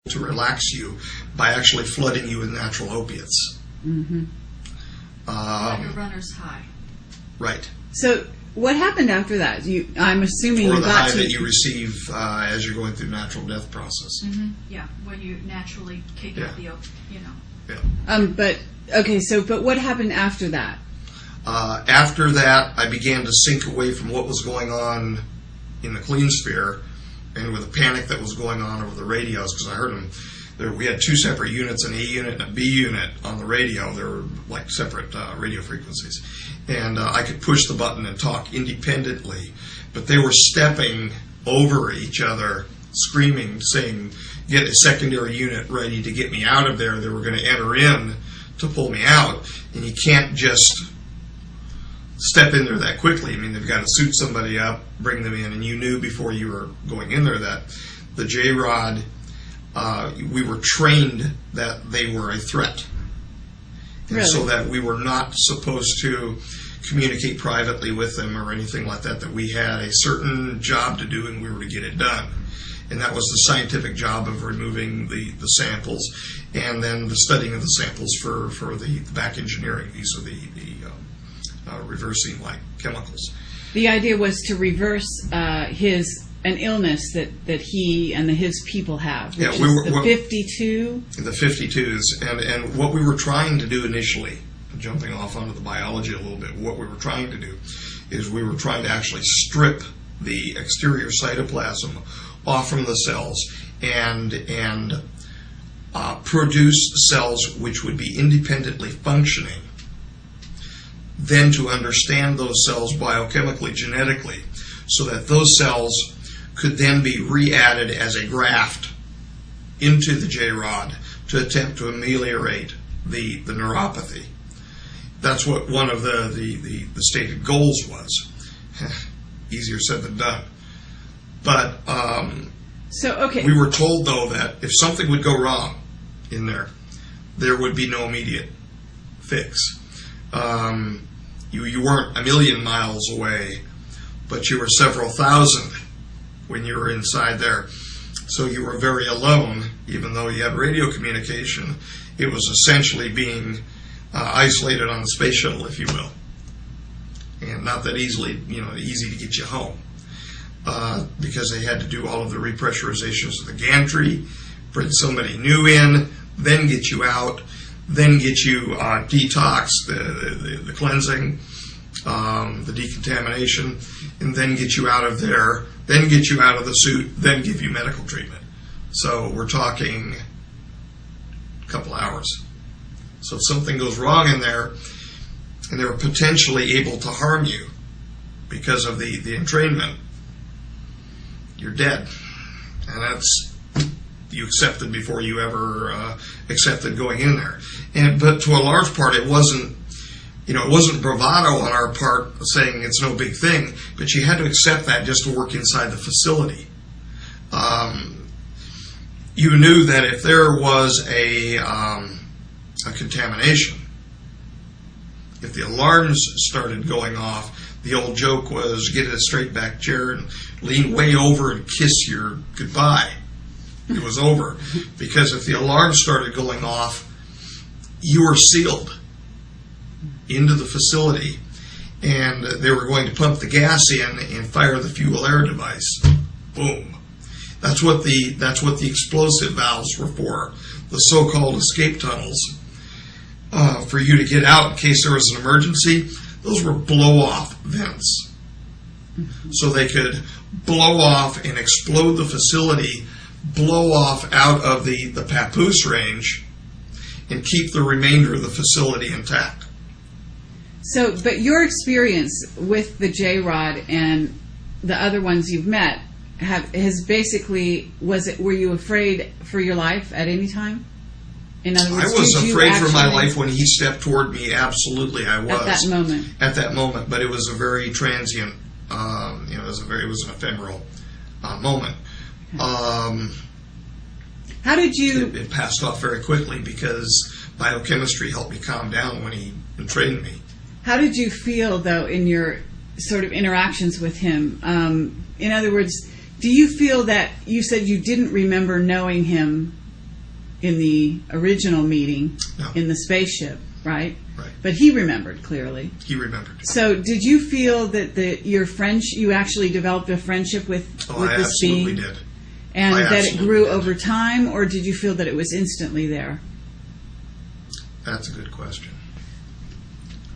to relax you by actually flooding you with natural opiates. Mm-hmm. Like a runner's high. Right. So what happened after that? I'm assuming or you the got high to... that you receive as you're going through the natural death process. Mm-hmm. Yeah, when you naturally kick Yeah. out the, Yeah. But what happened after that? After that, I began to sink away from what was going on in the clean sphere, and with the panic that was going on over the radios, because I heard them. We had two separate units, an A unit and a B unit on the radio. They were like separate radio frequencies. And I could push the button and talk independently, but they were stepping over each other, screaming, saying, get a secondary unit ready to get me out of there. They were going to enter in to pull me out, and you can't just step in there that quickly. I mean, they've got to suit somebody up, bring them in, and you knew before you were going in there that the J-Rod, we were trained that they were a threat. And Really? so that we were not supposed to communicate privately with them or anything like that, that we had a certain job to do and we were to get it done. And that was the scientific job of removing the samples and then the studying of the samples for the back engineering. These are the reversing like chemicals. The idea was to reverse an illness that he and his people have, which is the 52. The 52s, and what we were trying to do initially, jumping off onto the biology a little bit, what we were trying to do is we were trying to actually strip the exterior cytoplasm off from the cells and produce cells which would be independently functioning, then to understand those cells biochemically, genetically, so that those cells could then be re-added as a graft into the J-rod to attempt to ameliorate the neuropathy. That's what one of the stated goals was. Easier said than done. But we were told, though, that if something would go wrong in there would be no immediate fix. You weren't a million miles away, but you were several thousand when you were inside there. So you were very alone, even though you had radio communication. It was essentially being isolated on the space shuttle, if you will. And not that easy to get you home. Because they had to do all of the repressurizations of the gantry, bring somebody new in, then get you out, then get you detox, the cleansing, the decontamination, and then get you out of there, then get you out of the suit, then give you medical treatment. So we're talking a couple hours. So if something goes wrong in there, and they're potentially able to harm you because of the entrainment, you're dead. And that's, you accepted before you ever accepted going in there. But to a large part, it wasn't bravado on our part saying it's no big thing, but you had to accept that just to work inside the facility. You knew that if there was a contamination, if the alarms started going off, the old joke was get in a straight back chair and lean way over and kiss your goodbye. It was over. Because if the alarms started going off, you were sealed into the facility, and they were going to pump the gas in and fire the fuel air device. Boom. That's what the explosive valves were for, the so-called escape tunnels. For you to get out in case there was an emergency, those were blow-off vents. So they could blow off and explode the facility, blow off out of the papoose range, and keep the remainder of the facility intact. So, but your experience with the J-Rod and the other ones you've met has basically, were you afraid for your life at any time? In other words, I was afraid for my life when he stepped toward me. Absolutely, I was. At that moment. At that moment, but it was a very transient. It was an ephemeral moment. How did you? It passed off very quickly because biochemistry helped me calm down when he trained me. How did you feel, though, in your sort of interactions with him? In other words, do you feel that you said you didn't remember knowing him in the original meeting No. in the spaceship, right? Right. But he remembered clearly. He remembered. So, did you feel that you actually developed a friendship with I this being, absolutely did. and I that it absolutely grew did. over time, or did you feel that it was instantly there? That's a good question.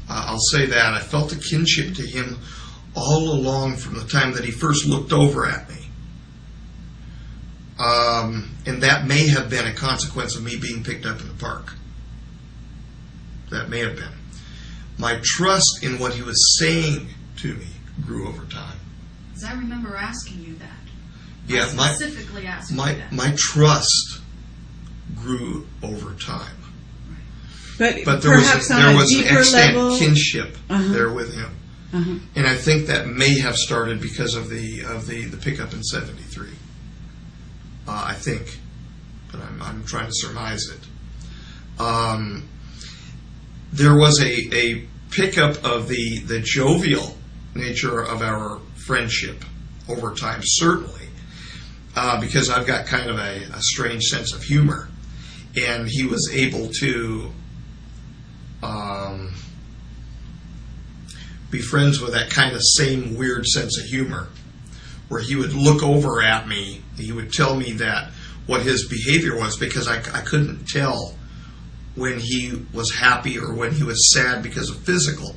I'll say that. I felt a kinship to him all along from the time that he first looked over at me. And that may have been a consequence of me being picked up in the park. That may have been. My trust in what he was saying to me grew over time. Because I remember asking you that. Yeah, I specifically asked you that. my trust grew over time. But there was perhaps there on a was an deeper extant level. kinship Uh-huh. there with him, and I think that may have started because of the pickup in '73. I think, but I'm trying to surmise it. There was a pickup of the jovial nature of our friendship over time, certainly, because I've got kind of a strange sense of humor, and he was able to be friends with that kind of same weird sense of humor, where he would look over at me, he would tell me that what his behavior was, because I couldn't tell when he was happy or when he was sad because of physical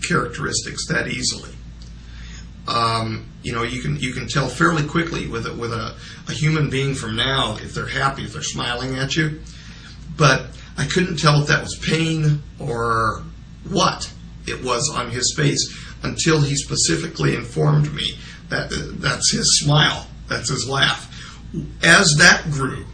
characteristics that easily. You can tell fairly quickly with a human being from now if they're happy, if they're smiling at you. But I couldn't tell if that was pain or what it was on his face until he specifically informed me that that's his smile, that's his laugh. As that grew,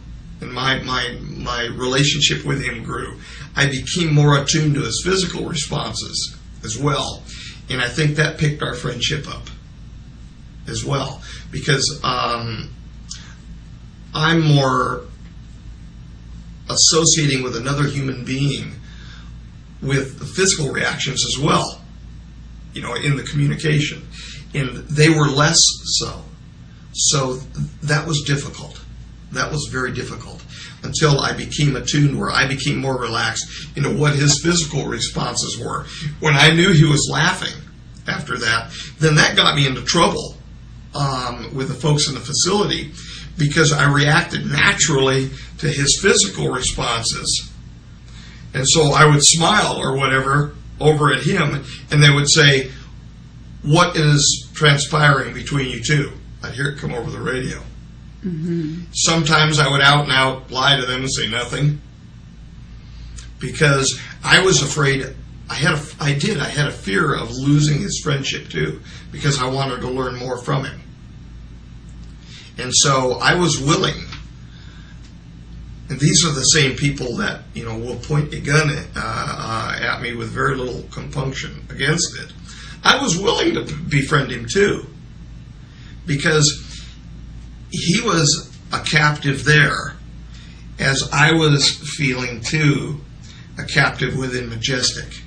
and my relationship with him grew, I became more attuned to his physical responses as well. And I think that picked our friendship up as well, because I'm more associating with another human being with the physical reactions as well, in the communication. And they were less so. So that was difficult. That was very difficult until I became attuned, where I became more relaxed into what his physical responses were. When I knew he was laughing after that, then that got me into trouble with the folks in the facility, because I reacted naturally to his physical responses. And so I would smile or whatever over at him, and they would say, "What is transpiring between you two?" I'd hear it come over the radio. Mm-hmm. Sometimes I would out and out lie to them and say nothing, because I was afraid. I had a fear of losing his friendship too, because I wanted to learn more from him. And so I was willing. And these are the same people that will point a gun at me with very little compunction against it. I was willing to befriend him too, because he was a captive there, as I was feeling too a captive within Majestic,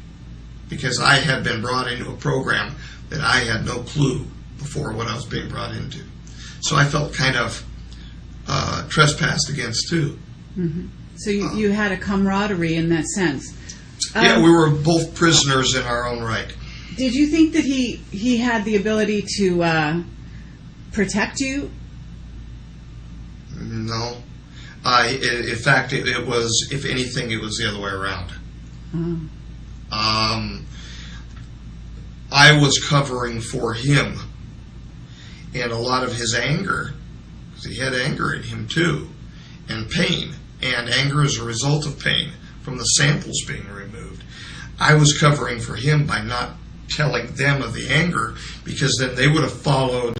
because I had been brought into a program that I had no clue before what I was being brought into. So I felt kind of trespassed against too. Mm-hmm. So you had a camaraderie in that sense. Yeah, we were both prisoners in our own right. Did you think that he had the ability to protect you? No. In fact, it was, if anything, it was the other way around. Oh. I was covering for him, and a lot of his anger, because he had anger in him too, and pain, and anger as a result of pain from the samples being removed. I was covering for him by not telling them of the anger, because then they would have followed